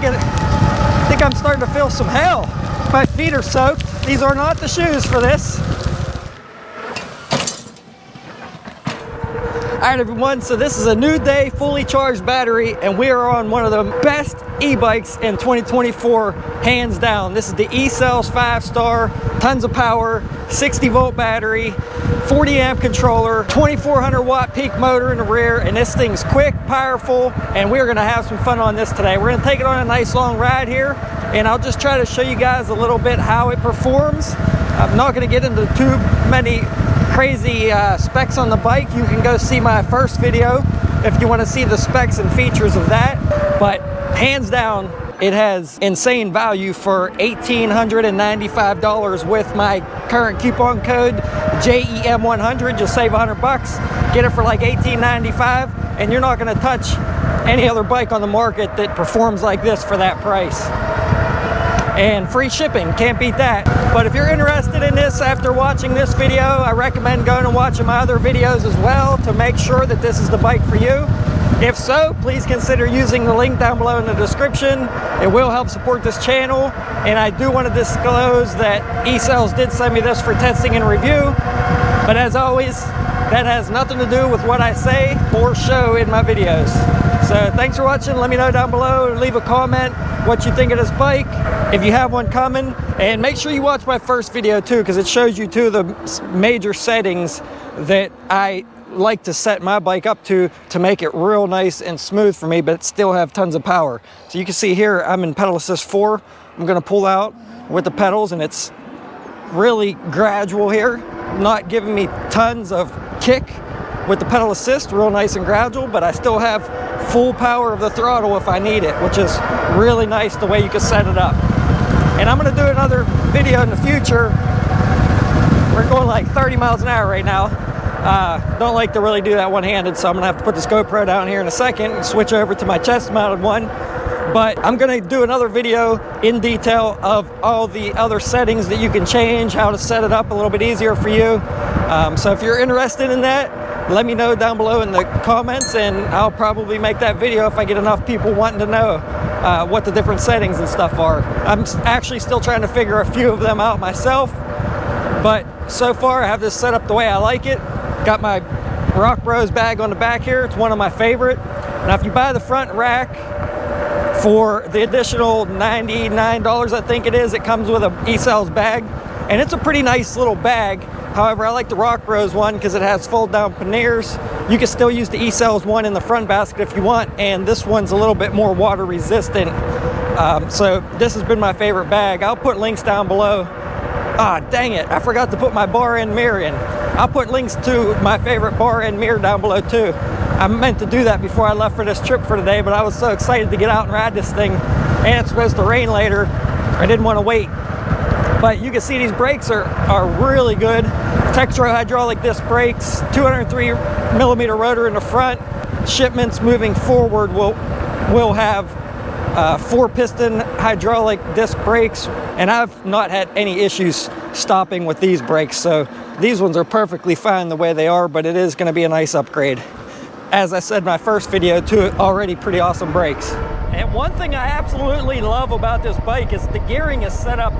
think I'm starting to feel some hell. My feet are soaked. These are not the shoes for this. All right, everyone, so this is a new day, fully charged battery, and we are on one of the best e-bikes in 2024, hands down. This is the Ecells 5-star, tons of power, 60-volt battery, 40-amp controller, 2,400 watt peak motor in the rear, and this thing's quick, powerful, and we're gonna have some fun on this today. We're gonna take it on a nice long ride here, and I'll just try to show you guys a little bit how it performs. I'm not gonna get into too many crazy specs on the bike. You can go see my first video if you want to see the specs and features of that, but hands down it has insane value for $1,895 with my current coupon code JEM100. You'll save $100, get it for like $18.95, and you're not going to touch any other bike on the market that performs like this for that price. And free shipping, can't beat that. But if you're interested in this after watching this video, I recommend going and watching my other videos as well to make sure that this is the bike for you. If so, please consider using the link down below in the description. It will help support this channel. And I do want to disclose that Ecells did send me this for testing and review. But as always, that has nothing to do with what I say or show in my videos. So thanks for watching. Let me know down below, leave a comment what you think of this bike, if you have one coming, and make sure you watch my first video too, because it shows you two of the major settings that I like to set my bike up to make it real nice and smooth for me, but still have tons of power. So you can see here, I'm in pedal assist 4. I'm gonna pull out with the pedals, and it's really gradual here, not giving me tons of kick with the pedal assist, real nice and gradual, but I still have full power of the throttle if I need it, which is really nice the way you can set it up. And I'm gonna do another video in the future. We're going like 30 miles an hour right now. Don't like to really do that one-handed, so I'm gonna have to put this GoPro down here in a second and switch over to my chest-mounted one. But I'm gonna do another video in detail of all the other settings that you can change, how to set it up a little bit easier for you. So if you're interested in that, let me know down below in the comments, and I'll probably make that video if I get enough people wanting to know what the different settings and stuff are. I'm actually still trying to figure a few of them out myself, but so far I have this set up the way I like it. Got my Rock Bros bag on the back here. It's one of my favorite. Now if you buy the front rack for the additional $99, I think it is, it comes with a Ecells bag, and it's a pretty nice little bag. However, I like the Rock Bros one because it has fold down panniers. You can still use the Ecells one in the front basket if you want, and this one's a little bit more water resistant. So this has been my favorite bag. I'll put links down below. Ah, dang it, I forgot to put my bar end mirror in. I'll put links to my favorite bar end mirror down below too. I meant to do that before I left for this trip for today, but I was so excited to get out and ride this thing, and it's supposed to rain later. I didn't want to wait. But you can see these brakes are really good. Textro hydraulic disc brakes, 203 millimeter rotor in the front. Shipments moving forward will have 4-piston hydraulic disc brakes, and I've not had any issues stopping with these brakes. So these ones are perfectly fine the way they are, but it is going to be a nice upgrade. As I said in my first video, two already pretty awesome brakes. And one thing I absolutely love about this bike is the gearing is set up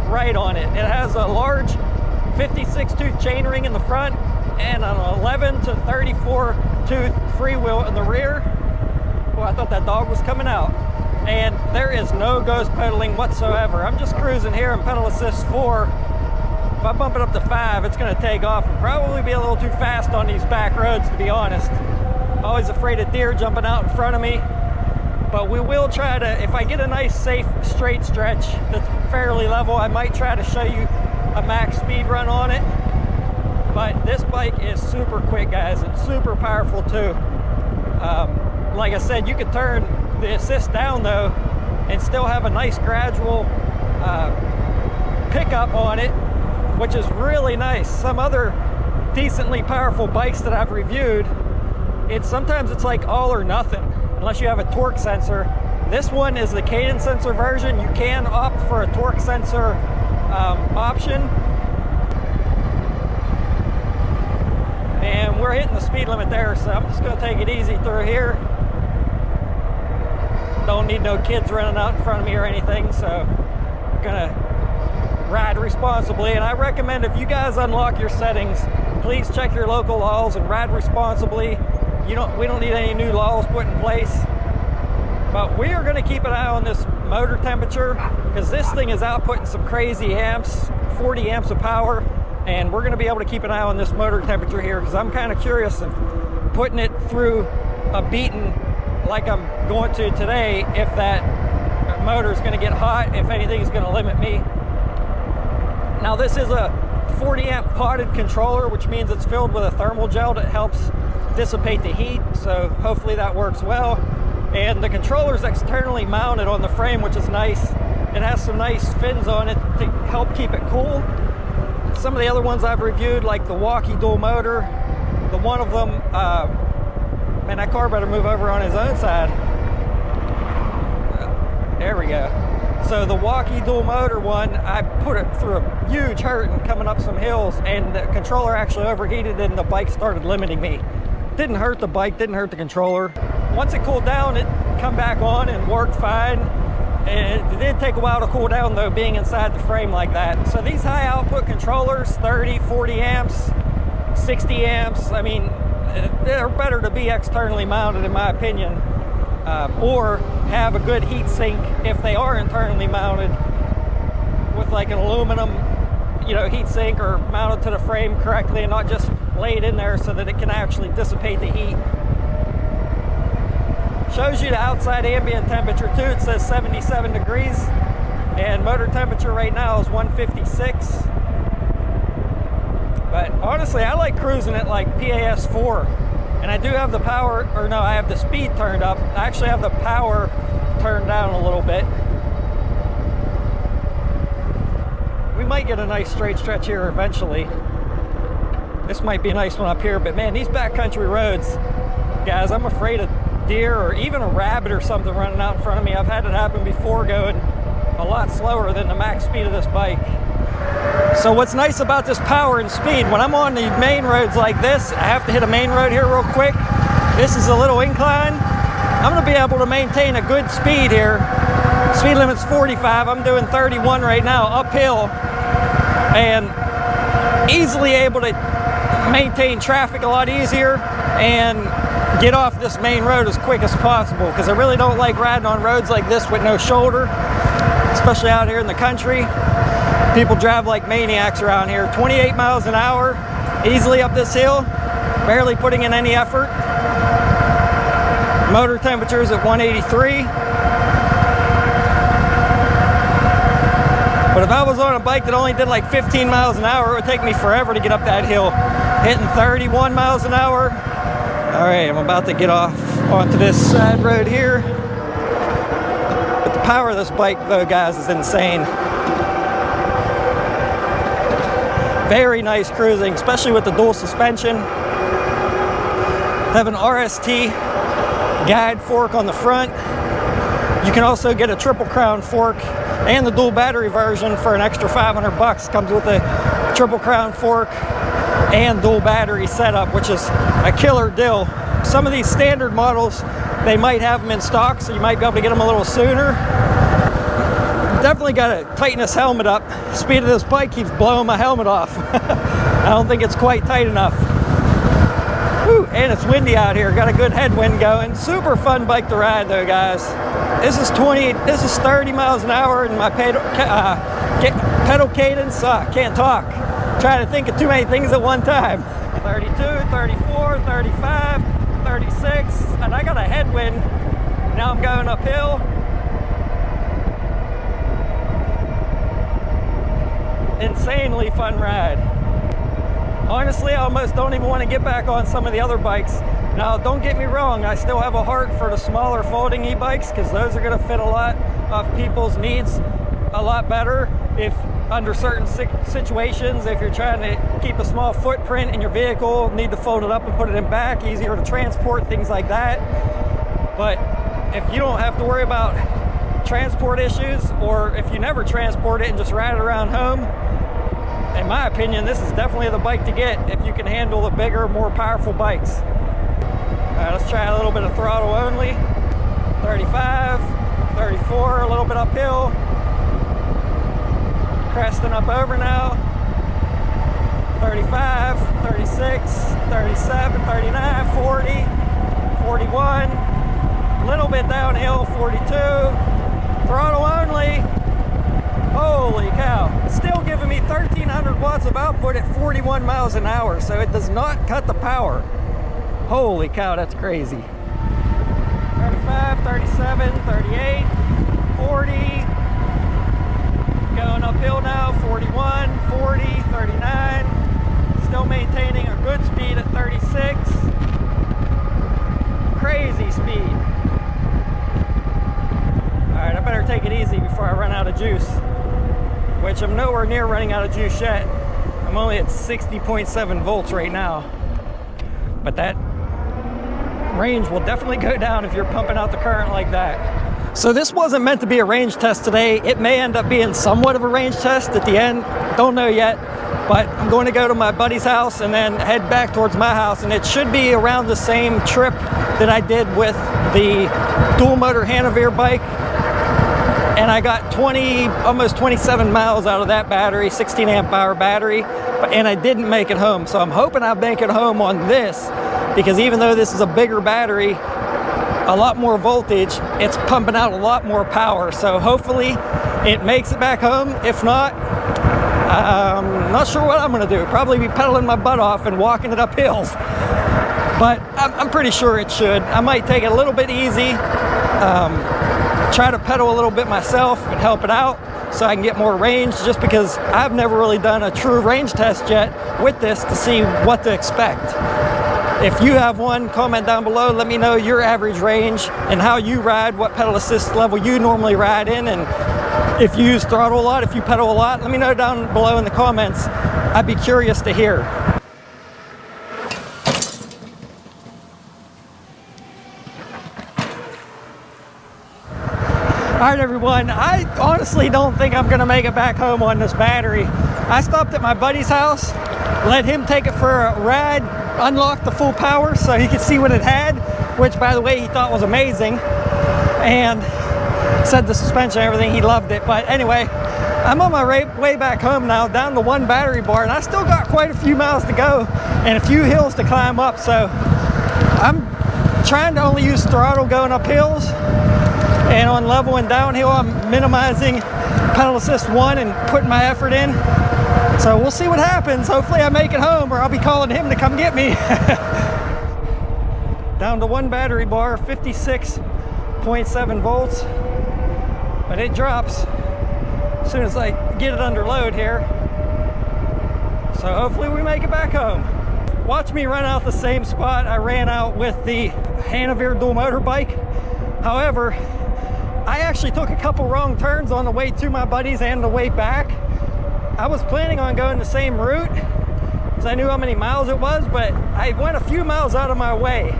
right on it. It has a large 56 tooth chain ring in the front and an 11 to 34 tooth freewheel in the rear. Well, I thought that dog was coming out. And there is no ghost pedaling whatsoever. I'm just cruising here in pedal assist 4. If I bump it up to 5, it's going to take off and probably be a little too fast on these back roads, to be honest. Always afraid of deer jumping out in front of me. But we will try to, if I get a nice safe straight stretch that's fairly level, I might try to show you a max speed run on it. But this bike is super quick, guys. It's super powerful too. Like I said, you could turn the assist down though and still have a nice gradual pickup on it, which is really nice. Some other decently powerful bikes that I've reviewed, sometimes it's like all or nothing unless you have a torque sensor. This one is the cadence sensor version. You can opt for a torque sensor option. And we're hitting the speed limit there, so I'm just going to take it easy through here. Don't need no kids running out in front of me or anything, so I'm gonna ride responsibly. And I recommend, if you guys unlock your settings, please check your local laws and ride responsibly. We don't need any new laws put in place. But we are going to keep an eye on this motor temperature, because this thing is outputting some crazy amps, 40 amps of power, and we're going to be able to keep an eye on this motor temperature here, because I'm kind of curious of putting it through a beaten like I'm going to today, if that motor is going to get hot, if anything is going to limit me. Now this is a 40 amp potted controller, which means it's filled with a thermal gel that helps dissipate the heat, so hopefully that works well. And the controller is externally mounted on the frame, which is nice. It has some nice fins on it to help keep it cool. Some of the other ones I've reviewed, like the Walkie dual motor, the one of them, man, that car better move over on his own side. There we go. So the Walkie dual motor one, I put it through a huge hurting coming up some hills, and the controller actually overheated and the bike started limiting me. Didn't hurt the bike, didn't hurt the controller. Once it cooled down, it come back on and worked fine. And it did take a while to cool down though, being inside the frame like that. So these high output controllers, 30, 40 amps, 60 amps, I mean, they're better to be externally mounted in my opinion, or have a good heat sink if they are internally mounted with like an aluminum, heat sink, or mounted to the frame correctly and not just laid in there so that it can actually dissipate the heat. Shows you the outside ambient temperature too. It says 77 degrees, and motor temperature right now is 156. But honestly, I like cruising at like PAS 4, and I do have the power, or no, I have the speed turned up. I actually have the power turned down a little bit. We might get a nice straight stretch here eventually. This might be a nice one up here, but man, these backcountry roads, guys, I'm afraid of deer or even a rabbit or something running out in front of me. I've had it happen before, going a lot slower than the max speed of this bike. So what's nice about this power and speed, when I'm on the main roads like this, I have to hit a main road here real quick. This is a little incline. I'm going to be able to maintain a good speed here. Speed limit's 45. I'm doing 31 right now uphill, and easily able to maintain traffic a lot easier and get off this main road as quick as possible, because I really don't like riding on roads like this with no shoulder, especially out here in the country. People drive like maniacs around here. 28 miles an hour easily up this hill, barely putting in any effort. Motor temperature is at 183. But if I was on a bike that only did like 15 miles an hour, it would take me forever to get up that hill. Hitting 31 miles an hour. All right, I'm about to get off onto this side road here. But the power of this bike though, guys, is insane. Very nice cruising, especially with the dual suspension. Have an RST guide fork on the front. You can also get a triple crown fork and the dual battery version for an extra 500 bucks. Comes with a triple crown fork and dual battery setup, which is a killer deal. Some of these standard models, they might have them in stock, so you might be able to get them a little sooner. Definitely got to tighten this helmet up. The speed of this bike keeps blowing my helmet off. I don't think it's quite tight enough. Whew, and it's windy out here. Got a good headwind going. Super fun bike to ride though, guys. This is 30 miles an hour, and my pedal cadence, can't talk. Trying to think of too many things at one time. 32, 34, 35, 36, and I got a headwind. Now I'm going uphill. Insanely fun ride. Honestly, I almost don't even want to get back on some of the other bikes. Now, don't get me wrong, I still have a heart for the smaller folding e-bikes, because those are going to fit a lot of people's needs a lot better. If under certain situations, if you're trying to keep a small footprint in your vehicle, need to fold it up and put it in back, easier to transport, things like that. But if you don't have to worry about transport issues, or if you never transport it and just ride it around home, in my opinion, this is definitely the bike to get if you can handle the bigger, more powerful bikes. All right, let's try a little bit of throttle only. 35. bit uphill. Cresting up over now. 35, 36, 37, 39, 40, 41. A little bit downhill, 42. Throttle only. Holy cow. It's still giving me 1,300 watts of output at 41 miles an hour, so it does not cut the power. Holy cow, that's crazy. 35, 37, 38, 40. Going uphill now, 41, 40, 39. Still maintaining a good speed at 36. Crazy speed. Alright, I better take it easy before I run out of juice. Which I'm nowhere near running out of juice yet. I'm only at 60.7 volts right now. But that range will definitely go down if you're pumping out the current like that. So this wasn't meant to be a range test today. It may end up being somewhat of a range test at the end. Don't know yet. But I'm going to go to my buddy's house and then head back towards my house. And it should be around the same trip that I did with the dual motor Hanover bike. And I got almost 27 miles out of that battery, 16 amp hour battery, and I didn't make it home. So I'm hoping I make it home on this, because even though this is a bigger battery, a lot more voltage, it's pumping out a lot more power. So hopefully it makes it back home. If not, I'm not sure what I'm gonna do. Probably be pedaling my butt off and walking it up hills. But I'm pretty sure it should. I might take it a little bit easy. Try to pedal a little bit myself and help it out so I can get more range, just because I've never really done a true range test yet with this to see what to expect. If you have one, comment down below. Let me know your average range and how you ride, what pedal assist level you normally ride in, and if you use throttle a lot, if you pedal a lot, let me know down below in the comments. I'd be curious to hear. Alright everyone, I honestly don't think I'm going to make it back home on this battery. I stopped at my buddy's house, let him take it for a ride, unlock the full power so he could see what it had, which by the way he thought was amazing, and said the suspension and everything, he loved it. But anyway, I'm on my way back home now, down to one battery bar, and I still got quite a few miles to go and a few hills to climb up, so I'm trying to only use throttle going up hills. And on level and downhill, I'm minimizing pedal assist 1 and putting my effort in. So we'll see what happens. Hopefully I make it home, or I'll be calling him to come get me. Down to one battery bar, 56.7 volts. But it drops as soon as I get it under load here. So hopefully we make it back home. Watch me run out the same spot I ran out with the Hanover dual motor bike. However, I actually took a couple wrong turns on the way to my buddies and the way back. I was planning on going the same route because I knew how many miles it was, but I went a few miles out of my way.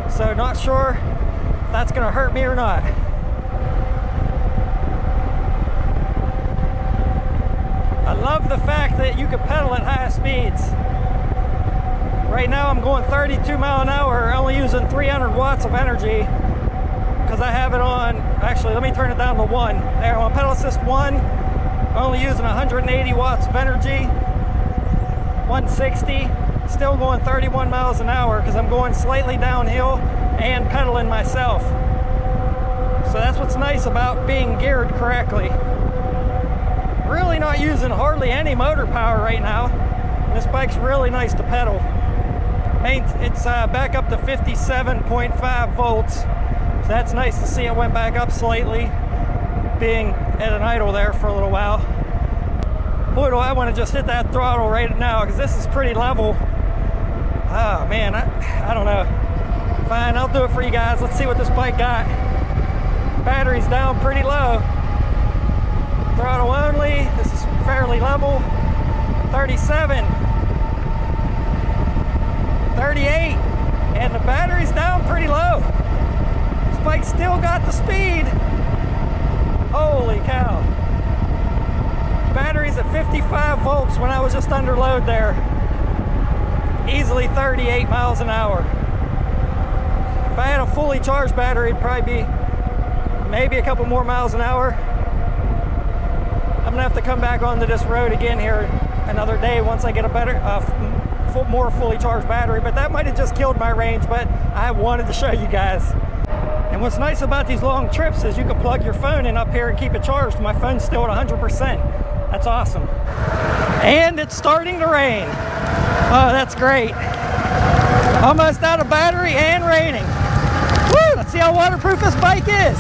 So not sure if that's gonna hurt me or not. I love the fact that you can pedal at high speeds. Right now I'm going 32 mile an hour, only using 300 watts of energy. Because I have it on, actually let me turn it down to 1. There, on pedal assist 1, only using 180 watts of energy, 160, still going 31 miles an hour because I'm going slightly downhill and pedaling myself. So that's what's nice about being geared correctly. Really not using hardly any motor power right now. This bike's really nice to pedal. It's back up to 57.5 volts. So that's nice to see it went back up slightly, being at an idle there for a little while. Boy, do I want to just hit that throttle right now, because this is pretty level. Oh man, I don't know. Fine, I'll do it for you guys. Let's see what this bike got. Battery's down pretty low. Throttle only, this is fairly level. 37, 38, and the battery's down pretty low. Bike still got the speed. Holy cow. Battery's at 55 volts when I was just under load there. Easily 38 miles an hour. If I had a fully charged battery, it'd probably be maybe a couple more miles an hour. I'm gonna have to come back onto this road again here another day once I get a better, more fully charged battery, but that might have just killed my range, but I wanted to show you guys. And what's nice about these long trips is you can plug your phone in up here and keep it charged. My phone's still at 100%. That's awesome. And it's starting to rain. Oh, that's great. Almost out of battery and raining. Woo! Let's see how waterproof this bike is.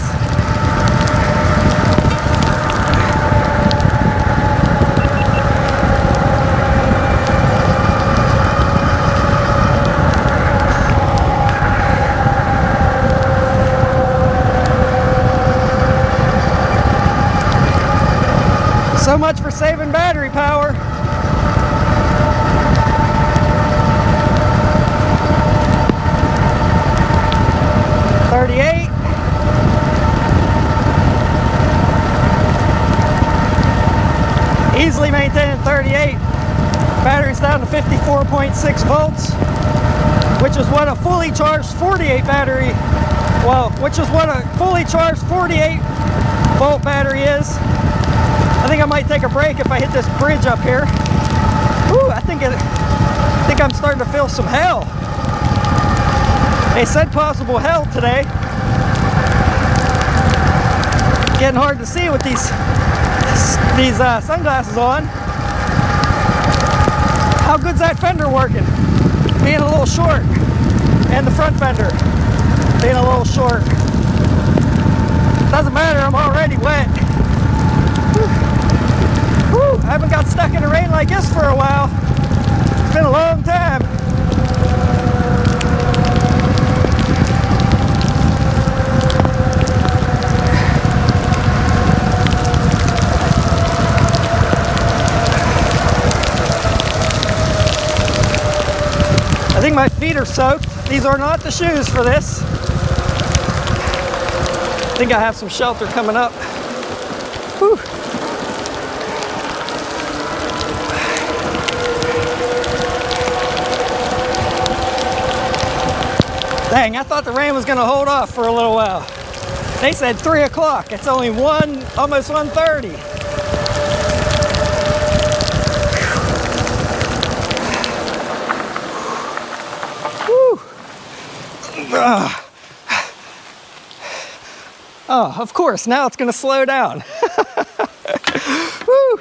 So much for saving battery power. Easily maintaining 38. Battery's down to 54.6 volts, which is what a fully charged 48 battery, which is what a fully charged 48 volt battery is. I think I might take a break if I hit this bridge up here. Ooh, I think I'm starting to feel some hell. They said possible hell today. Getting hard to see with these sunglasses on. How good's that fender working? Being a little short. And the front fender being a little short. Doesn't matter, I'm already wet. Whew, I haven't got stuck in the rain like this for a while. It's been a long time. I think my feet are soaked. These are not the shoes for this. I think I have some shelter coming up. Whew. Dang, I thought the rain was gonna hold off for a little while. They said 3 o'clock. It's only almost 1:30. Oh, of course, now it's gonna slow down. Woo.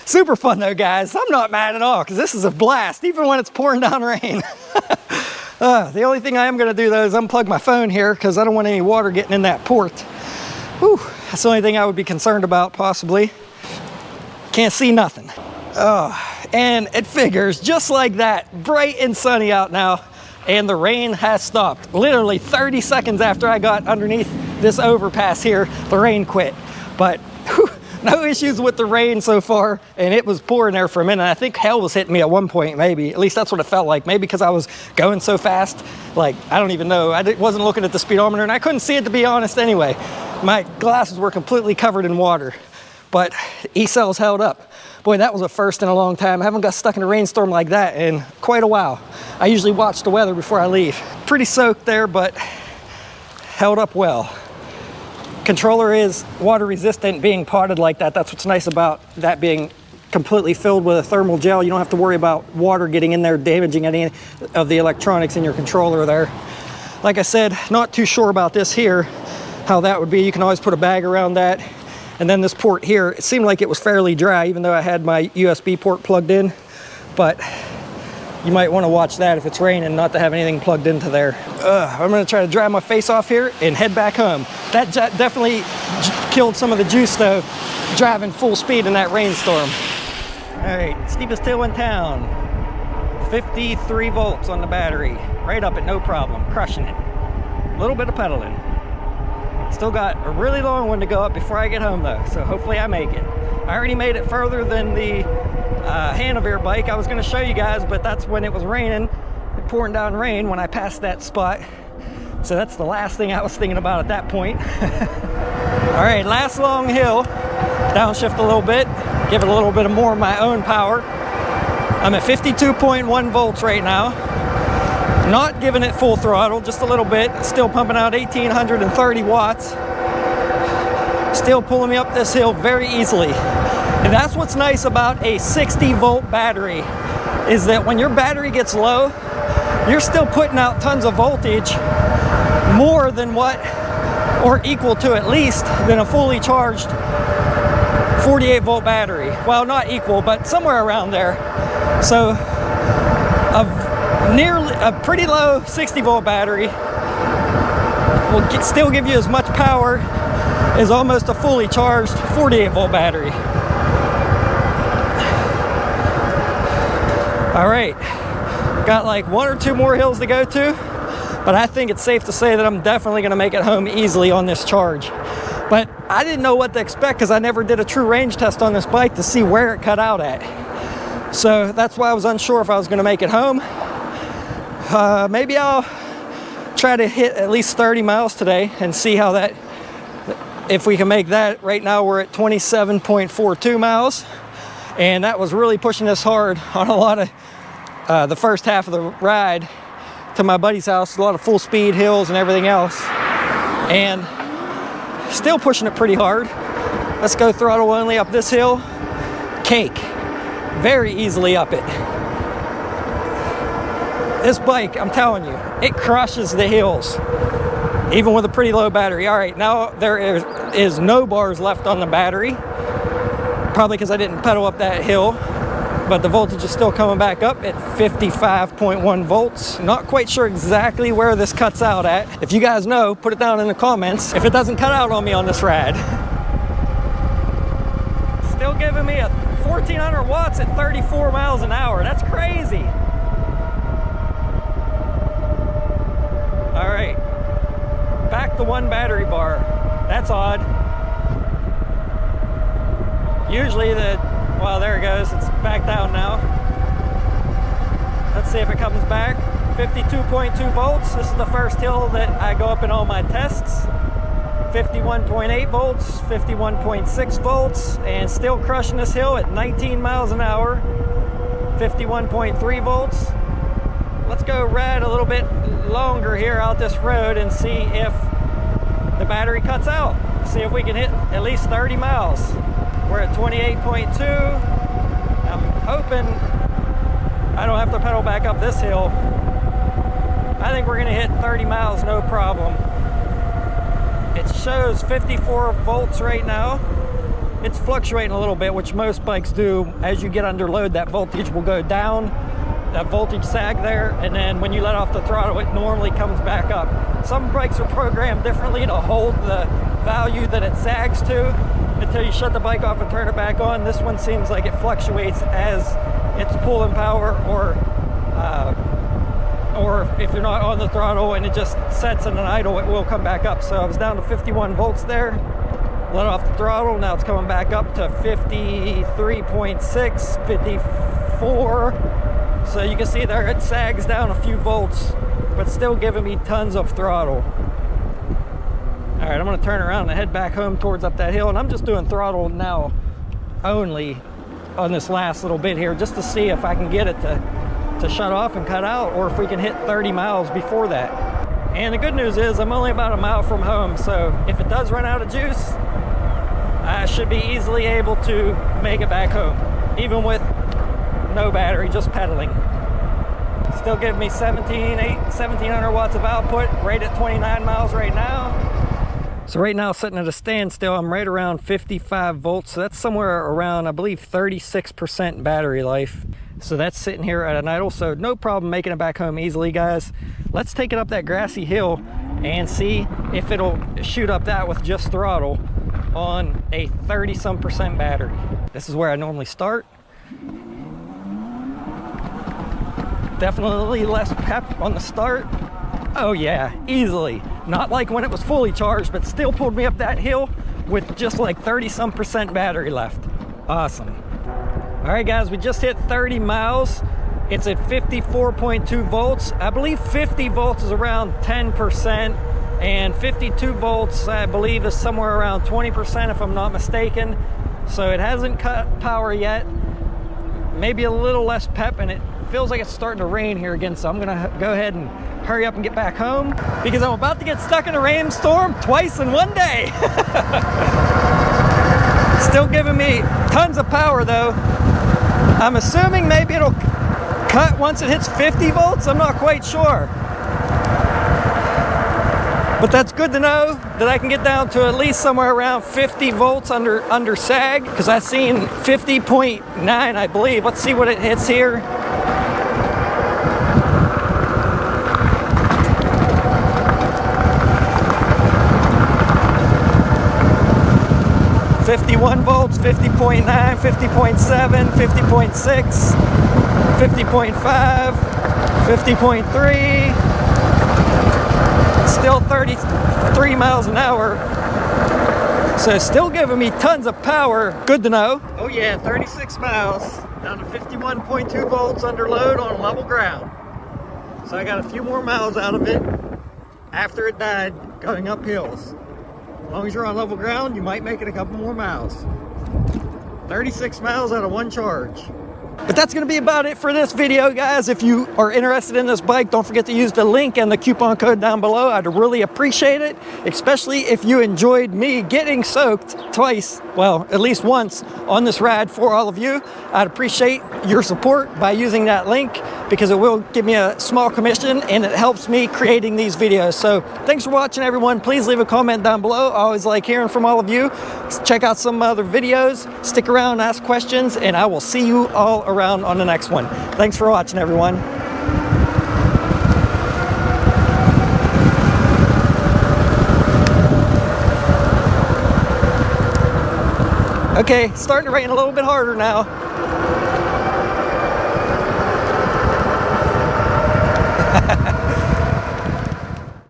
Super fun though, guys. I'm not mad at all because this is a blast, even when it's pouring down rain. The only thing I am gonna do though is unplug my phone here because I don't want any water getting in that port. Whew. That's the only thing I would be concerned about, possibly. Can't see nothing. And it figures just like that, bright and sunny out now. And the rain has stopped. Literally 30 seconds after I got underneath this overpass here, the rain quit. But whew, no issues with the rain so far, and it was pouring there for a minute. I think hell was hitting me at one point, maybe. At least that's what it felt like. Maybe because I was going so fast. Like, I don't even know. I wasn't looking at the speedometer, and I couldn't see it, to be honest, anyway. My glasses were completely covered in water. But Ecells held up. Boy, that was a first in a long time. I haven't got stuck in a rainstorm like that in quite a while. I usually watch the weather before I leave. Pretty soaked there, but held up well. Controller is water resistant, being potted like that. That's what's nice about that being completely filled with a thermal gel. You don't have to worry about water getting in there, damaging any of the electronics in your controller there. Like I said, not too sure about this here, how that would be. You can always put a bag around that. And then this port here, it seemed like it was fairly dry, even though I had my USB port plugged in. But you might want to watch that if it's raining, not to have anything plugged into there. I'm going to try to dry my face off here and head back home. That definitely killed some of the juice, though, driving full speed in that rainstorm. All right, steepest hill in town. 53 volts on the battery. Right up it, no problem. Crushing it. A little bit of pedaling. Still got a really long one to go up before I get home though, so hopefully I make it. I already made it further than the Hanover bike I was going to show you guys, but that's when it was raining, pouring down rain when I passed that spot. So that's the last thing I was thinking about at that point. All right, last long hill. Downshift a little bit, give it a little bit of more of my own power. I'm at 52.1 volts right now. Not giving it full throttle, just a little bit. Still pumping out 1,830 watts. Still pulling me up this hill very easily. And that's what's nice about a 60-volt battery, is that when your battery gets low, you're still putting out tons of voltage, more than what, or equal to at least, than a fully charged 48-volt battery. Well, not equal, but somewhere around there. So a pretty low 60-volt battery will still give you as much power as almost a fully charged 48-volt battery. All right, got like 1 or 2 more hills to go to, but I think it's safe to say that I'm definitely gonna make it home easily on this charge. But I didn't know what to expect because I never did a true range test on this bike to see where it cut out at. So that's why I was unsure if I was gonna make it home. Maybe I'll try to hit at least 30 miles today and see how that, if we can make that. Right now we're at 27.42 miles. And that was really pushing us hard on a lot of the first half of the ride to my buddy's house. A lot of full speed hills and everything else. And still pushing it pretty hard. Let's go throttle only up this hill. Cake. Very easily up it. This bike, I'm telling you, it crushes the hills, even with a pretty low battery. All right, now there is no bars left on the battery, probably because I didn't pedal up that hill, but the voltage is still coming back up at 55.1 volts. Not quite sure exactly where this cuts out at. If you guys know, put it down in the comments if it doesn't cut out on me on this ride. Still giving me a 1400 watts at 34 miles an hour. That's crazy. All right, back to 1 battery bar. That's odd. Usually well, there it goes. It's back down now. Let's see if it comes back. 52.2 volts. This is the first hill that I go up in all my tests. 51.8 volts, 51.6 volts, and still crushing this hill at 19 miles an hour. 51.3 volts. Let's go ride a little bit longer here out this road and see if the battery cuts out. See if we can hit at least 30 miles. We're at 28.2. I'm hoping I don't have to pedal back up this hill. I think we're gonna hit 30 miles, no problem. It shows 54 volts right now. It's fluctuating a little bit, which most bikes do. As you get under load, that voltage will go down. That voltage sag there, and then when you let off the throttle, it normally comes back up. Some bikes are programmed differently to hold the value that it sags to until you shut the bike off and turn it back on. This one seems like it fluctuates as it's pulling power, or if you're not on the throttle and it just sets in an idle, it will come back up. So I was down to 51 volts there, let off the throttle, now it's coming back up to 53.6, 54. So you can see there it sags down a few volts, but still giving me tons of throttle. All right, I'm gonna turn around and head back home towards up that hill, and I'm just doing throttle now only on this last little bit here, just to see if I can get it to shut off and cut out, or if we can hit 30 miles before that. And the good news is I'm only about a mile from home, so if it does run out of juice, I should be easily able to make it back home, even with no battery, just pedaling. Still giving me 1700 watts of output, right at 29 miles right now. So right now, sitting at a standstill, I'm right around 55 volts. So that's somewhere around, I believe, 36% battery life. So that's sitting here at an idle, so no problem making it back home easily, guys. Let's take it up that grassy hill and see if it'll shoot up that with just throttle on a 30-some% battery. This is where I normally start. Definitely less pep on the start. Oh yeah, easily. Not like when it was fully charged, but still pulled me up that hill with just like 30-some% battery left. Awesome. All right, guys, we just hit 30 miles. It's at 54.2 volts. I believe 50 volts is around 10%, and 52 volts, I believe, is somewhere around 20%, if I'm not mistaken. So it hasn't cut power yet. Maybe a little less pep, and it feels like it's starting to rain here again, so I'm gonna go ahead and hurry up and get back home because I'm about to get stuck in a rainstorm twice in one day. Still giving me tons of power though. I'm assuming maybe it'll cut once it hits 50 volts. I'm not quite sure. But that's good to know that I can get down to at least somewhere around 50 volts under sag, because I've seen 50.9, I believe. Let's see what it hits here. .51 volts, 50.9, 50.7, 50.6, 50.5, 50.3. Still 33 miles an hour. So still giving me tons of power. Good to know. Oh yeah, 36 miles down to 51.2 volts under load on level ground. So I got a few more miles out of it after it died going up hills. As long as you're on level ground, you might make it a couple more miles. 36 miles out of one charge. But that's going to be about it for this video, guys. If you are interested in this bike, don't forget to use the link and the coupon code down below. I'd really appreciate it, especially if you enjoyed me getting soaked twice, well, at least once on this ride for all of you. I'd appreciate your support by using that link, because it will give me a small commission and it helps me creating these videos. So thanks for watching, everyone. Please leave a comment down below. I always like hearing from all of you. Check out some other videos, stick around, ask questions, and I will see you all around on the next one. Thanks for watching, everyone. Okay, starting to rain a little bit harder now.